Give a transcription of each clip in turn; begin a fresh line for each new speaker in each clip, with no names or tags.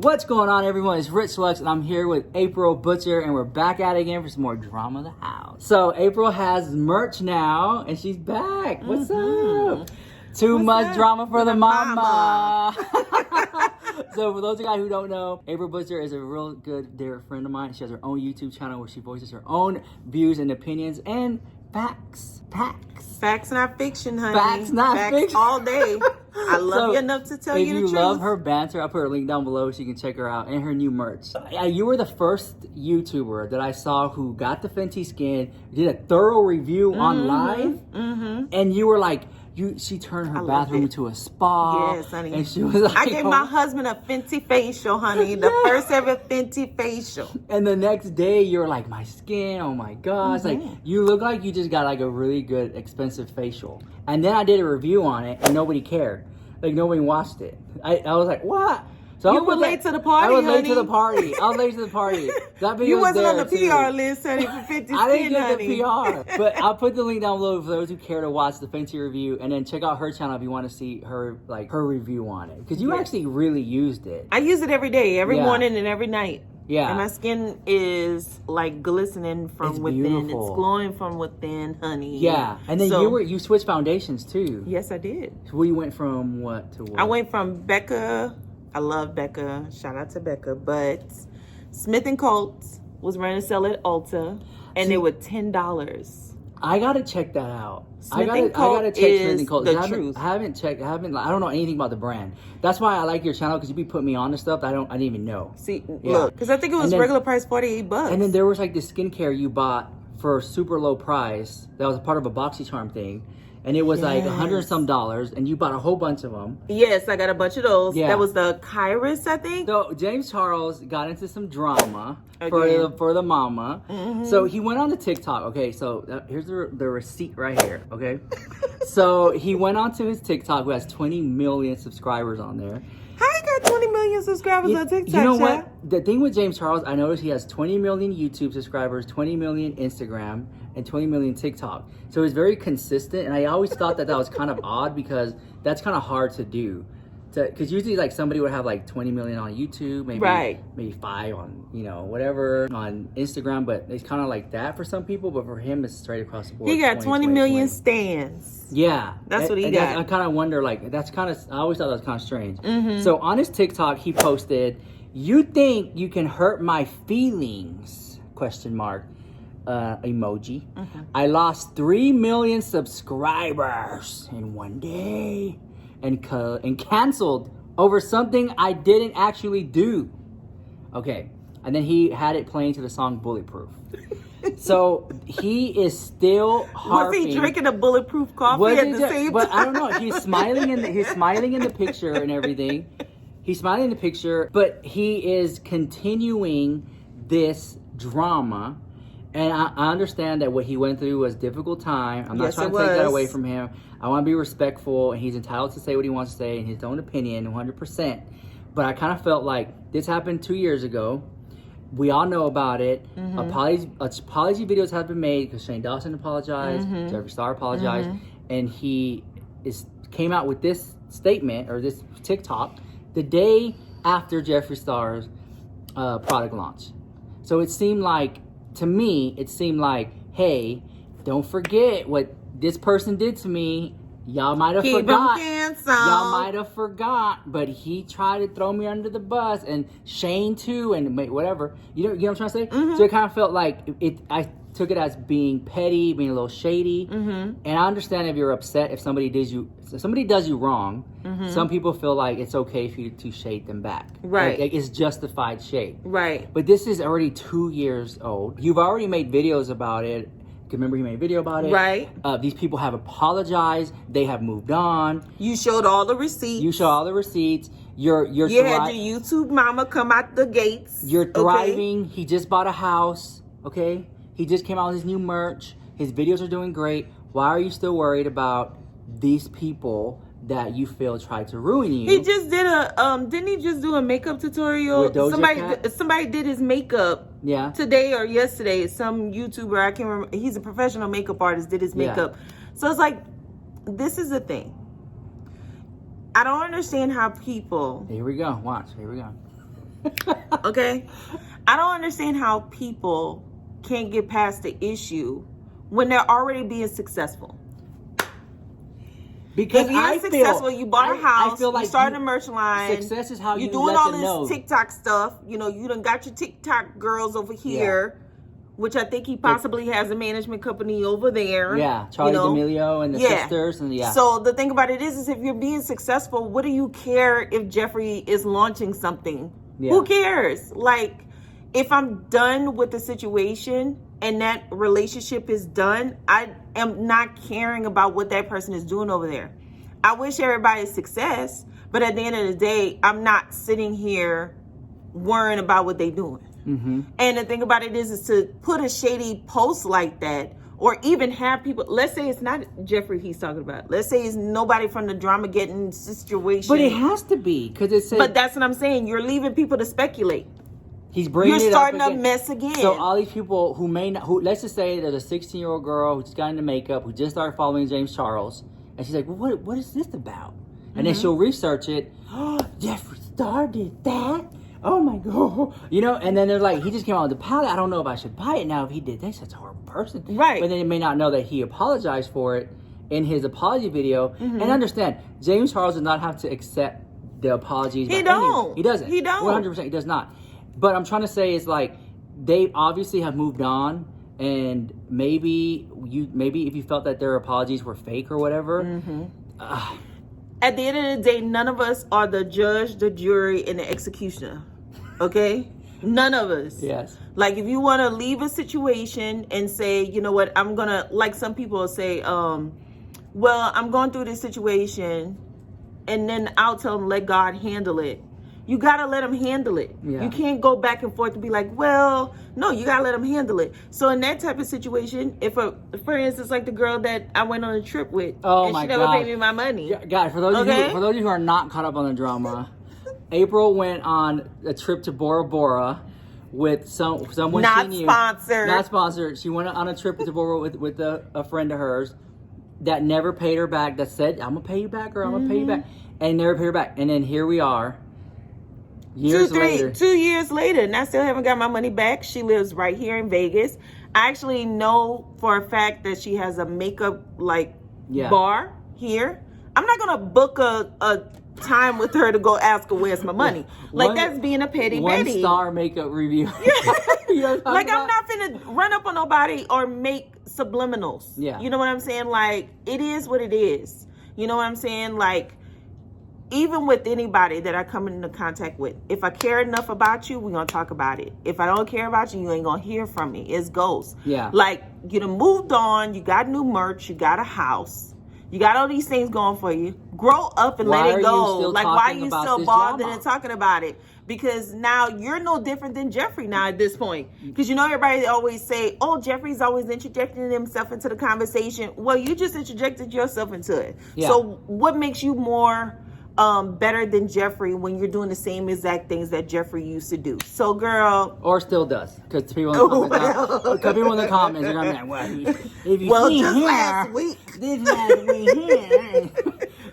What's going on, everyone? It's Rich Lux, and I'm here with April Butcher, and we're back at it again for some more drama of the house. So April has merch now, and she's back. What's up? Too much drama for the mama. So for those of you guys who don't know, April Butcher is a real good dear friend of mine. She has her own YouTube channel where she voices her own views and opinions and facts.
Facts, not fiction, honey.
Facts, not fiction.
All day. I love you enough to tell you the truth.
If you love her banter, I'll put her link down below so you can check her out and her new merch. You were the first YouTuber that I saw who got the Fenty skin, did a thorough review on live, and you were like, she turned her bathroom into a spa.
Yes, honey.
And she was like,
I gave my husband a Fenty facial, honey. The first ever Fenty facial.
And the next day, you were like, my skin, oh my gosh. Like, you look like you just got like a really good, expensive facial. And then I did a review on it, and nobody cared. Like, nobody watched it. I was like, what? So
you were late to the party,
I was
honey.
late to the party. I was late to the party. That video
you wasn't on the
too.
PR list, honey, for 50
I didn't
skin,
get
honey.
the PR. But I'll put the link down below for those who care to watch the Fenty review. And then check out her channel if you want to see her review on it. Because you actually really used it.
I use it every day, every morning and every night.
Yeah.
And my skin is like glistening from within.
Beautiful.
It's glowing from within, honey.
Yeah. And then you switched foundations too.
Yes, I did.
So we went from what to what?
I went from Becca. I love Becca. Shout out to Becca. But Smith & Colt was running a sale at Ulta, and they were $10.
I gotta check that out.
I gotta check Smith & Colt. The truth.
I haven't checked. I don't know anything about the brand. That's why I like your channel, because you be putting me on to stuff that I didn't even know.
See, look, because I think it was regular price $48.
And then there was like this skincare you bought for a super low price that was a part of a BoxyCharm thing. And it was like $100 and some, and you bought a whole bunch of them.
Yes, I got a bunch of those.
Yeah.
That was the Kairos, I think.
So James Charles got into some drama for the mama. So he went on to TikTok. Okay, so here's the receipt right here. Okay, so he went on to his TikTok, who has 20 million subscribers on there.
How you got 20 million subscribers on TikTok?
You know what? The thing with James Charles, I noticed he has 20 million YouTube subscribers, 20 million Instagram, and 20 million TikTok. So he's very consistent, and I always thought that was kind of odd, because that's kind of hard to do. Because usually, like, somebody would have like 20 million on YouTube, maybe 5 on, whatever on Instagram, but it's kind of like that for some people. But for him, it's straight across the board.
He got 20 million stands.
Yeah,
that's what he got.
I kind of wonder, like, I always thought that was kind of strange. So on his TikTok, he posted, "You think you can hurt my feelings?" ? Emoji. I lost 3 million subscribers in one day. And canceled over something I didn't actually do. Okay, and then he had it playing to the song Bulletproof. So he is still harping.
Was he drinking a bulletproof coffee at the same time?
But I don't know. He's smiling in the picture and everything. He's smiling in the picture, but he is continuing this drama. And I understand that what he went through was a difficult time. I'm not trying to take that away from him. I want to be respectful, and he's entitled to say what he wants to say in his own opinion, 100%. But I kind of felt like this happened 2 years ago. We all know about it. Apology videos have been made because Shane Dawson apologized, Jeffree Star apologized, and he came out with this statement, or this TikTok, the day after Jeffree Star's product launch. So to me, it seemed like, hey, don't forget what this person did to me. Y'all might have forgot. Y'all might have forgot, but he tried to throw me under the bus, and Shane too, and whatever. You know what I'm trying to say? So it kind of felt like I took it as being petty, being a little shady. And I understand if you're upset if somebody does you wrong. Some people feel like it's okay for you to shade them back.
Right.
Like it's justified shade.
Right.
But this is already 2 years old. You've already made videos about it. Remember, he made a video about it.
Right.
These people have apologized. They have moved on.
You showed all the receipts.
You had your
YouTube mama come out the gates.
You're thriving. He just bought a house. Okay. He just came out with his new merch. His videos are doing great. Why are you still worried about these people that you feel tried to ruin you?
He just did didn't he just do a makeup tutorial?
With Doja Cat?
Somebody did his makeup today or yesterday. Some YouTuber, I can't remember, he's a professional makeup artist, did his makeup. So it's like, this is the thing. I don't understand how people...
Here we go. Watch. Here we go.
Okay? I don't understand how people can't get past the issue when they're already being successful.
Because
if you're successful, you bought a house,
feel like
you started a merch line.
Success is how
you're
you
doing
let
all
them
this
know.
TikTok stuff. You know, you done got your TikTok girls over here, which I think he possibly has a management company over there.
Yeah, Charlie D'Amelio and the sisters. And
So the thing about it is if you're being successful, what do you care if Jeffree is launching something? Yeah. Who cares? Like, if I'm done with the situation and that relationship is done, I am not caring about what that person is doing over there. I wish everybody success, but at the end of the day, I'm not sitting here worrying about what they're doing. Mm-hmm. And the thing about it is to put a shady post like that, or even have people, let's say it's not Jeffree he's talking about. Let's say it's nobody from the Dramageddon situation.
But it has to be, because it says...
But that's what I'm saying. You're leaving people to speculate.
He's bringing
You're
it
starting
up
a mess again.
So all these people who may not, let's just say there's a 16-year-old girl who just got into makeup, who just started following James Charles, and she's like, well, what is this about? And then she'll research it. Oh, Jeffree started that? Oh my God. You know, and then they're like, he just came out with the palette. I don't know if I should buy it now if he did this. That's a horrible person.
Right.
But then they may not know that he apologized for it in his apology video. And understand, James Charles does not have to accept the apologies.
He don't.
He doesn't.
He don't.
100% he does not. But I'm trying to say is like, they obviously have moved on, and maybe if you felt that their apologies were fake or whatever.
At the end of the day, none of us are the judge, the jury, and the executioner. Okay? None of us.
Yes.
Like, if you want to leave a situation and say, you know what, I'm going to, like some people will say, well, I'm going through this situation, and then I'll tell them, let God handle it. You got to let him handle it. Yeah. You can't go back and forth and be like, well, no, you got to let him handle it. So in that type of situation, if for instance, like the girl that I went on a trip with, and she never paid me my money.
Guys, for those of you who are not caught up on the drama, April went on a trip to Bora Bora with someone
not
she knew.
Sponsored.
Not sponsored. She went on a trip to Bora with a friend of hers that never paid her back, that said, I'm going to pay you back, or I'm going to pay you back, and never paid her back. And then here we are. 2
years later, and I still haven't got my money back. She lives right here in Vegas. I actually know for a fact that she has a makeup bar here. I'm not gonna book a time with her to go ask her where's my money. That's being a petty Betty.
1-star makeup review.
I'm not finna run up on nobody or make subliminals.
Yeah.
You know what I'm saying? Like, it is what it is. You know what I'm saying? Like, even with anybody that I come into contact with, if I care enough about you, we're going to talk about it. If I don't care about you, you ain't going to hear from me. It's ghosts.
Yeah.
Like, you done moved on. You got new merch. You got a house. You got all these things going for you. Grow up and let it go. Like, why are you still bothered and talking about it? Because now you're no different than Jeffree now at this point. Because you know everybody always say, oh, Jeffree's always interjecting himself into the conversation. Well, you just interjected yourself into it. Yeah. So what makes you more better than Jeffree when you're doing the same exact things that Jeffree used to do? So, girl,
or still does, because people in the comments, are gonna be like, "Well, if you see
just
here,
last week,
this last week here."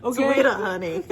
Okay,
Twitter, honey.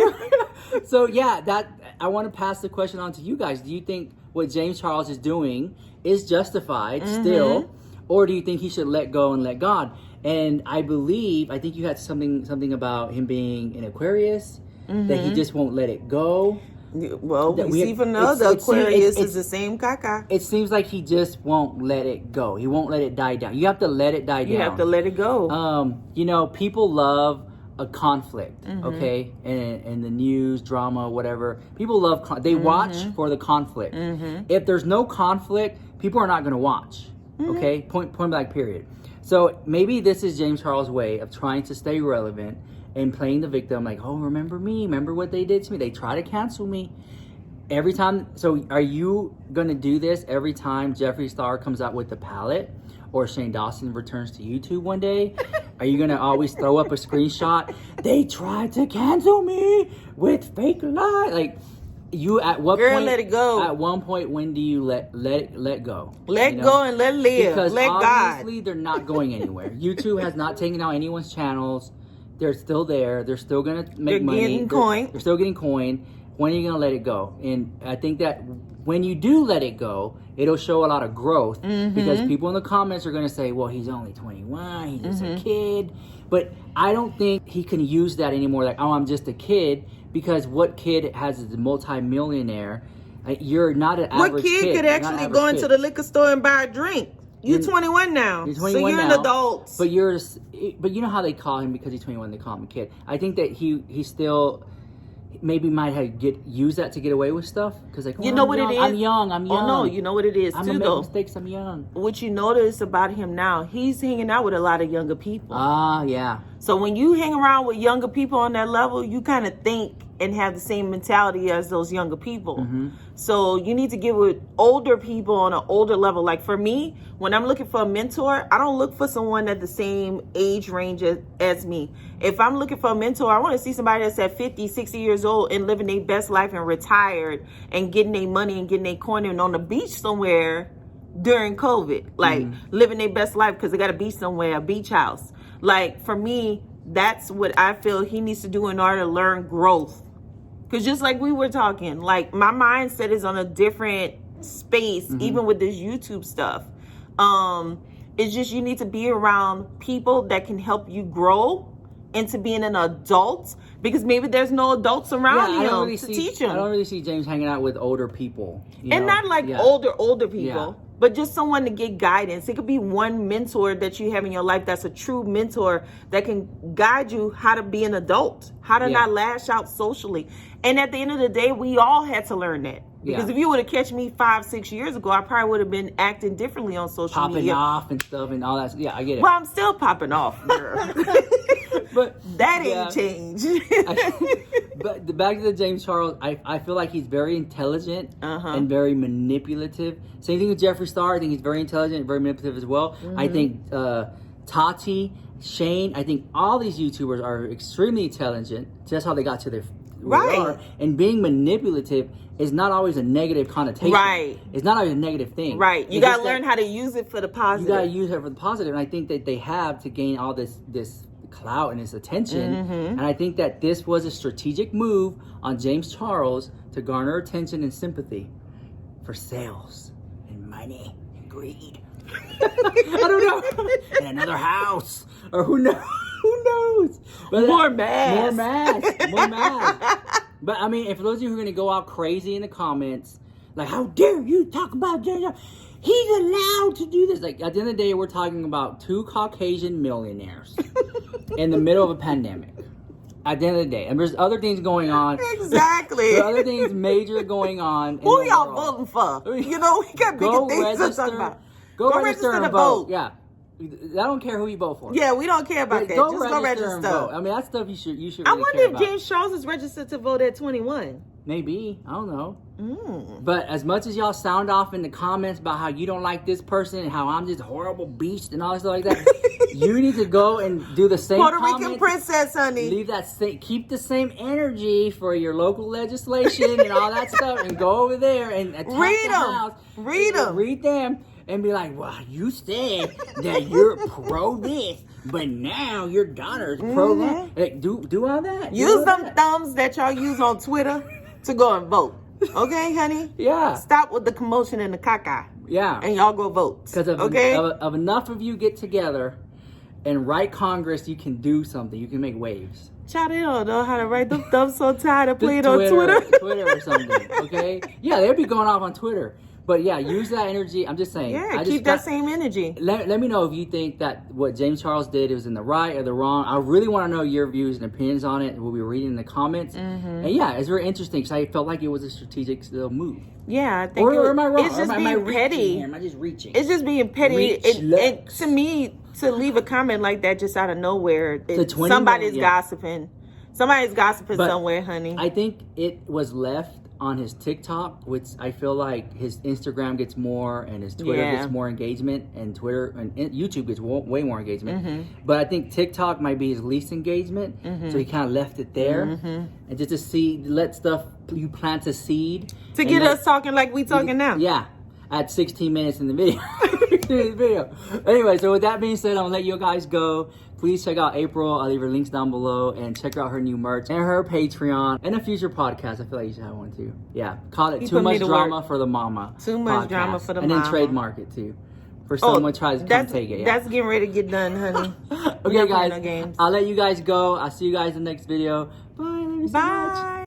So yeah, that I want to pass the question on to you guys. Do you think what James Charles is doing is justified still, or do you think he should let go and let God? And I think you had something about him being an Aquarius. That he just won't let it go.
Well, we see from the Aquarius is the same caca.
It seems like he just won't let it go. He won't let it die down. You have to let it die down.
You have to let it go.
You know, people love a conflict, okay? And the news, drama, whatever. People love, they watch for the conflict. If there's no conflict, people are not going to watch, okay? Point blank, period. So maybe this is James Charles' way of trying to stay relevant and playing the victim, like, oh, remember me? Remember what they did to me? They try to cancel me. Every time, so are you going to do this every time Jeffree Star comes out with the palette? Or Shane Dawson returns to YouTube one day? Are you going to always throw up a screenshot? They tried to cancel me with fake lies. Like, you at what point?
Let it go.
At one point, when do you let go?
Let go and let live.
Because
let
obviously
God.
They're not going anywhere. YouTube has not taken out anyone's channels. They're still there. They're still going to make money.
Getting coin.
They're still getting coin. When are you going to let it go? And I think that when you do let it go, it'll show a lot of growth because people in the comments are going to say, well, he's only 21, he's just a kid. But I don't think he can use that anymore. Like, oh, I'm just a kid, because what kid has is a multi-millionaire? You're not an average kid.
What kid could actually go into the liquor store and buy a drink? You're 21 now.
You're 21
so you're
now,
an adult.
But you know how they call him because he's 21, they call him a kid. I think that he still maybe might have use that to get away with stuff, because like,
you know what it is?
I'm young.
Oh no, you know what it is
I'm
too,
gonna
though.
make mistakes. I'm young.
What you notice about him now, he's hanging out with a lot of younger people.
Yeah.
So when you hang around with younger people on that level, you kind of think and have the same mentality as those younger people. So you need to get with older people on an older level. Like for me, when I'm looking for a mentor, I don't look for someone at the same age range as me. If I'm looking for a mentor, I want to see somebody that's at 50, 60 years old and living their best life and retired and getting their money and getting their coin and on the beach somewhere during COVID. Like living their best life because they got a beach somewhere, a beach house. Like for me, that's what I feel he needs to do in order to learn growth. Because just like we were talking, like my mindset is on a different space, even with this YouTube stuff. It's just you need to be around people that can help you grow into being an adult, because maybe there's no adults around him to teach him.
I don't really see James hanging out with older people.
And not like older people. But just someone to get guidance. It could be one mentor that you have in your life that's a true mentor that can guide you how to be an adult, how to not lash out socially. And at the end of the day, we all had to learn that. Because if you would have catch me 5-6 years ago, I probably would have been acting differently on social media.
Popping off and stuff and all that. Yeah, I get it.
Well, I'm still popping off, girl. But that ain't changed.
But back to the James Charles, I feel like he's very intelligent and very manipulative. Same thing with Jeffree Star. I think he's very intelligent and very manipulative as well. I think Tati, Shane, I think all these YouTubers are extremely intelligent. That's how they got to their
right.
And being manipulative is not always a negative connotation.
Right.
It's not always a negative thing.
Right. You got to learn how to use it for the positive.
You got to use it for the positive. And I think that they have to gain all this clout and this attention. And I think that this was a strategic move on James Charles to garner attention and sympathy for sales and money and greed. I don't know. And another house. Or who knows? Who knows? But
more mass.
More mass. More mass. But I mean, if those of you who are going to go out crazy in the comments, like, how dare you talk about James Charles? He's allowed to do this. Like, at the end of the day, we're talking about 2 Caucasian millionaires in the middle of a pandemic. At the end of the day. And there's other things going on.
Exactly.
There are other things major going on.
Who y'all voting for? You know, we got bigger things to talk about.
Go register and vote. Yeah. I don't care who you vote for.
Yeah, we don't care about that. Just go register and vote.
I mean, that's stuff you should really
I wonder if James Charles is registered to vote at 21.
Maybe. I don't know. But as much as y'all sound off in the comments about how you don't like this person and how I'm just a horrible beast and all that stuff like that, you need to go and do the same
Puerto Rican princess, honey.
Leave that keep the same energy for your local legislation and all that stuff, and go over there and attack
read
the
them.
house.
Read
them. And be like, well, you said that you're pro this, but now your daughter's pro that. Like, do all that.
Use them thumbs that y'all use on Twitter to go and vote. Okay, honey?
Yeah.
Stop with the commotion and the caca.
Yeah.
And y'all go vote.
Because of enough of you get together and write Congress, you can do something. You can make waves.
Child, they don't know how to write them thumbs so tired of playing on Twitter.
Twitter or something, okay? Yeah, they'd be going off on Twitter. But yeah, use that energy. I'm just saying.
Yeah, keep that same energy.
Let me know if you think that what James Charles did was in the right or the wrong. I really want to know your views and opinions on it. We'll be reading in the comments. And yeah, it's very interesting because I felt like it was a strategic little move.
Yeah, I think.
Or am I wrong?
It's just being petty.
Am I just reaching?
It's just being petty. And to me, to leave a comment like that just out of nowhere, somebody's gossiping. Somebody's gossiping somewhere, honey.
I think it was left on his TikTok, which I feel like his Instagram gets more and his Twitter gets more engagement, and Twitter and YouTube gets way more engagement. But I think TikTok might be his least engagement, so he kind of left it there, and just to you plant a seed
to get us talking like we talking now.
Yeah, at 16 minutes in the video. Anyway, so with that being said, I'm gonna let you guys go. Please please check out April. I'll leave her links down below, and check out her new merch and her Patreon and a future podcast. I feel like you should have one too. Yeah, call it Too Much Drama for the Mama.
Too Much Drama for the
Mama. And then trademark it too. For someone tries to come take it. Yeah.
That's getting ready to get done, honey.
Okay, guys. No games. I'll let you guys go. I'll see you guys in the next video. Bye. Love you so much.